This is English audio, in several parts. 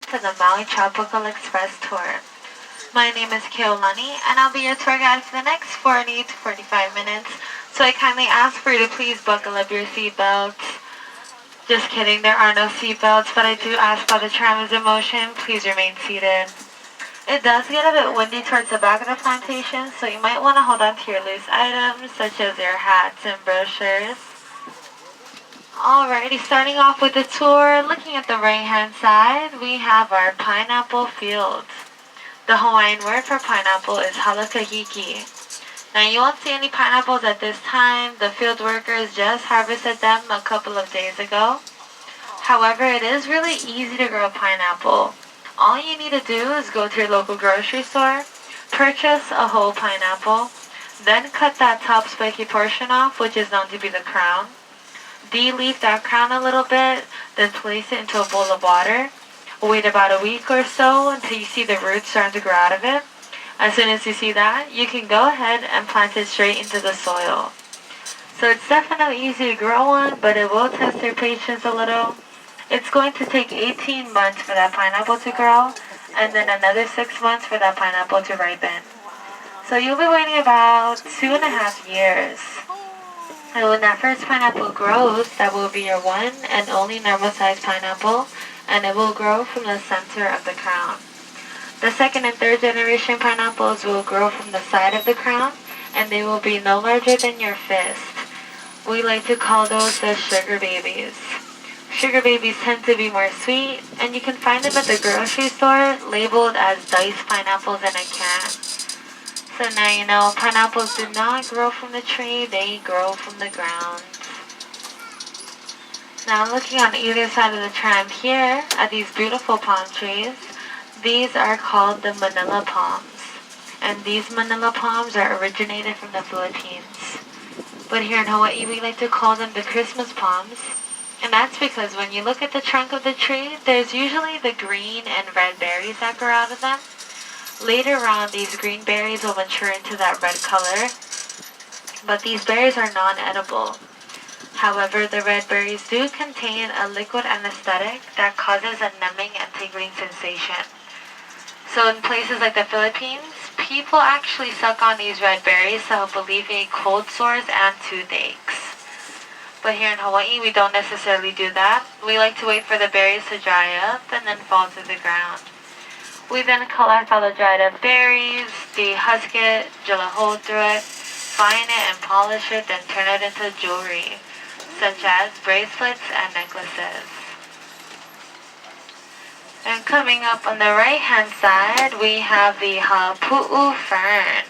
to the Maui Tropical Express Tour. My name is Keolani, and I'll be your tour guide for the next 40 to 45 minutes. So I kindly ask for you to please buckle up your seatbelts. Just kidding, there are no seatbelts, but I do ask while the tram is in motion, please remain seated. It does get a bit windy towards the back of the plantation, so you might want to hold on to your loose items, such as your hats and brochures. Alrighty, starting off with the tour, looking at the right-hand side, we have our pineapple fields. The Hawaiian word for pineapple is halakahiki. Now you won't see any pineapples at this time. The field workers just harvested them a couple of days ago. However, it is really easy to grow a pineapple. All you need to do is go to your local grocery store, purchase a whole pineapple, then cut that top spiky portion off, which is known to be the crown. De-leaf that crown a little bit, then place it into a bowl of water. Wait about a week or so until you see the roots starting to grow out of it. As soon as you see that, you can go ahead and plant it straight into the soil. So it's definitely easy to grow one, but it will test your patience a little. It's going to take 18 months for that pineapple to grow, and then another 6 months for that pineapple to ripen. So you'll be waiting about 2.5 years. And when that first pineapple grows, that will be your one and only normal-sized pineapple, and it will grow from the center of the crown. The second and third generation pineapples will grow from the side of the crown, and they will be no larger than your fist. We like to call those the sugar babies. Sugar babies tend to be more sweet, and you can find them at the grocery store labeled as diced pineapples in a can. So now you know pineapples do not grow from the tree, they grow from the ground. Now looking on either side of the tram here at these beautiful palm trees, these are called the Manila palms. And these Manila palms are originated from the Philippines. But here in Hawaii we like to call them the Christmas palms. And that's because when you look at the trunk of the tree, there's usually the green and red berries that grow out of them. Later on, these green berries will mature into that red color, but these berries are non-edible. However, the red berries do contain a liquid anesthetic that causes a numbing and tingling sensation. So in places like the Philippines, people actually suck on these red berries to help alleviate cold sores and toothaches. But here in Hawaii, we don't necessarily do that. We like to wait for the berries to dry up and then fall to the ground. We then collect all the dried up berries, dehusk it, drill a hole through it, fine it and polish it, then turn it into jewelry, such as bracelets and necklaces. And coming up on the right hand side, we have the hapu'u fern.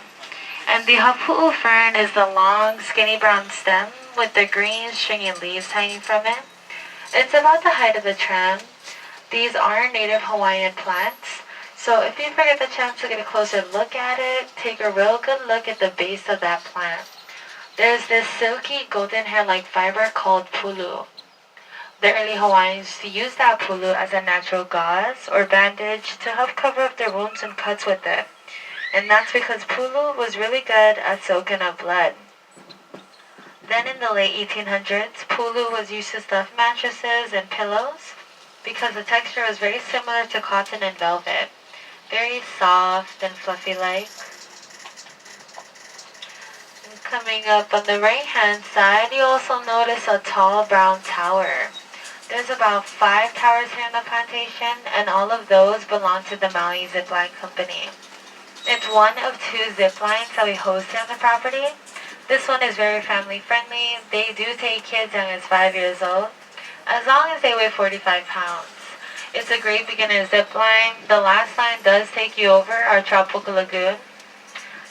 And the hapu'u fern is the long, skinny brown stem with the green, stringy leaves hanging from it. It's about the height of the tram. These are native Hawaiian plants. So if you ever get the chance to get a closer look at it, take a real good look at the base of that plant. There's this silky golden hair-like fiber called pulu. The early Hawaiians used that pulu as a natural gauze or bandage to help cover up their wounds and cuts with it. And that's because pulu was really good at soaking up blood. Then in the late 1800s, pulu was used to stuff mattresses and pillows because the texture was very similar to cotton and velvet. Very soft and fluffy-like. And coming up on the right-hand side, you also notice a tall brown tower. There's about 5 towers here in the plantation, and all of those belong to the Maui Zipline Company. It's one of 2 zip lines that we host here on the property. This one is very family-friendly. They do take kids young as 5 years old, as long as they weigh 45 pounds. It's a great beginner zip line. The last line does take you over our tropical lagoon.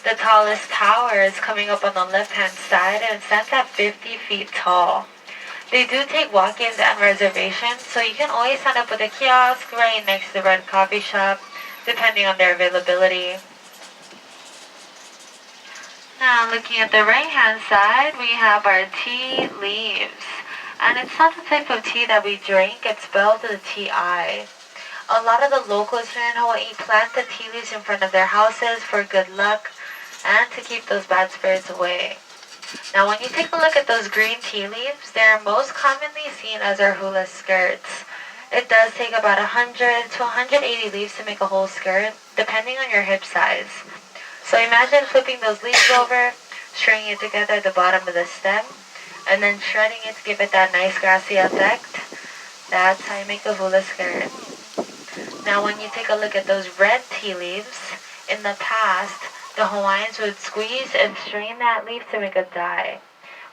The tallest tower is coming up on the left-hand side and stands at 50 feet tall. They do take walk-ins and reservations, so you can always sign up with a kiosk right next to the red coffee shop, depending on their availability. Now looking at the right-hand side, we have our tea leaves. And it's not the type of tea that we drink, it's spelled with a T-I. A lot of the locals here in Hawaii plant the tea leaves in front of their houses for good luck and to keep those bad spirits away. Now when you take a look at those green tea leaves, they are most commonly seen as our hula skirts. It does take about 100 to 180 leaves to make a whole skirt, depending on your hip size. So imagine flipping those leaves over, stringing it together at the bottom of the stem, and then shredding it to give it that nice grassy effect. That's how you make a hula skirt. Now when you take a look at those red tea leaves, in the past, the Hawaiians would squeeze and strain that leaf to make a dye.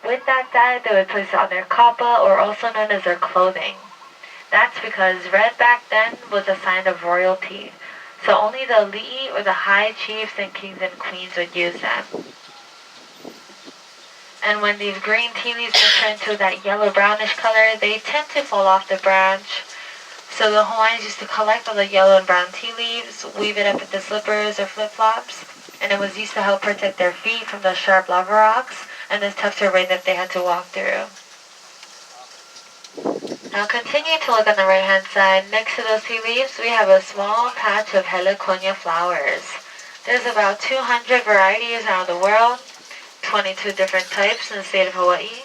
With that dye, they would place it on their kapa, or also known as their clothing. That's because red back then was a sign of royalty. So only the li'i, or the high chiefs and kings and queens, would use them. And when these green tea leaves turn to that yellow brownish color, they tend to fall off the branch. So the Hawaiians used to collect all the yellow and brown tea leaves, weave it up into slippers or flip-flops, and it was used to help protect their feet from the sharp lava rocks and the tough terrain that they had to walk through. Now continue to look on the right hand side. Next to those tea leaves, we have a small patch of heliconia flowers. There's about 200 varieties around the world, 22 different types in the state of Hawaii.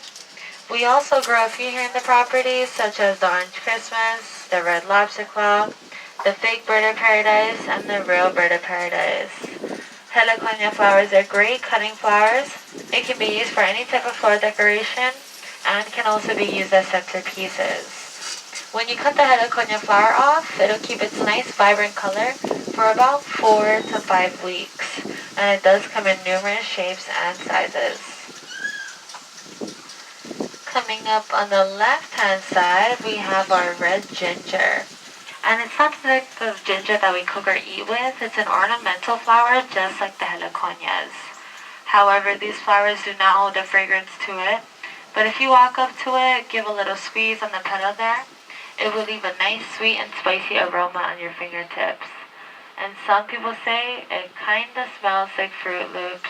We also grow a few here in the property, such as the orange Christmas, the red lobster claw, the fake bird of paradise, and the real bird of paradise. Heliconia flowers are great cutting flowers. It can be used for any type of floral decoration and can also be used as centerpieces. When you cut the heliconia flower off, it'll keep its nice vibrant color for about 4 to 5 weeks, and it does come in numerous shapes and sizes. Coming up on the left-hand side, we have our red ginger. And it's not the type of ginger that we cook or eat with. It's an ornamental flower just like the heliconias. However, these flowers do not hold a fragrance to it. But if you walk up to it, give a little squeeze on the petal there, it will leave a nice sweet and spicy aroma on your fingertips. And some people say it kinda smells like Fruit Loops.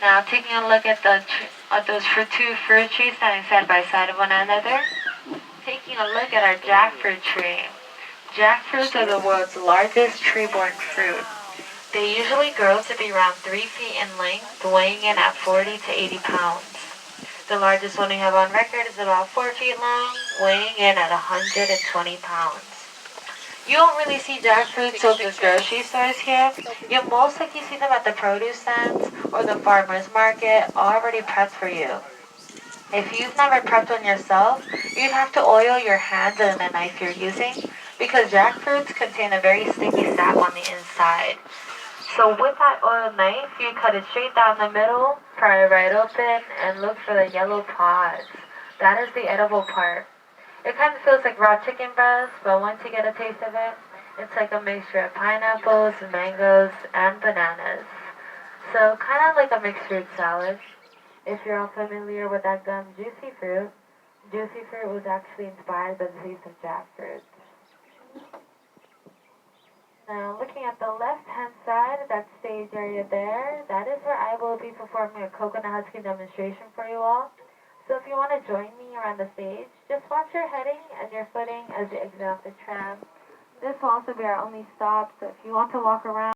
Now taking a look at those two fruit trees standing side by side of one another. Taking a look at our jackfruit tree. Jackfruits are the world's largest tree-borne fruit. They usually grow to be around 3 feet in length, weighing in at 40 to 80 pounds. The largest one we have on record is about 4 feet long, weighing in at 120 pounds. You don't really see jackfruit sold in grocery stores here. You'll most likely see them at the produce stands or the farmer's market, already prepped for you. If you've never prepped one yourself, you'd have to oil your hands and the knife you're using, because jackfruits contain a very sticky sap on the inside. So with that oiled knife, you cut it straight down the middle, pry it right open, and look for the yellow pods. That is the edible part. It kind of feels like raw chicken breast, but once you get a taste of it, it's like a mixture of pineapples, mangoes, and bananas. So kind of like a mixed fruit salad. If you're all familiar with that gum Juicy Fruit was actually inspired by the taste of jackfruit. Now looking at the left-hand side of that stage area there, that is where I will be performing a coconut husking demonstration for you all. So if you want to join me around the stage, just watch your heading and your footing as you exit off the tram. This will also be our only stop, so if you want to walk around,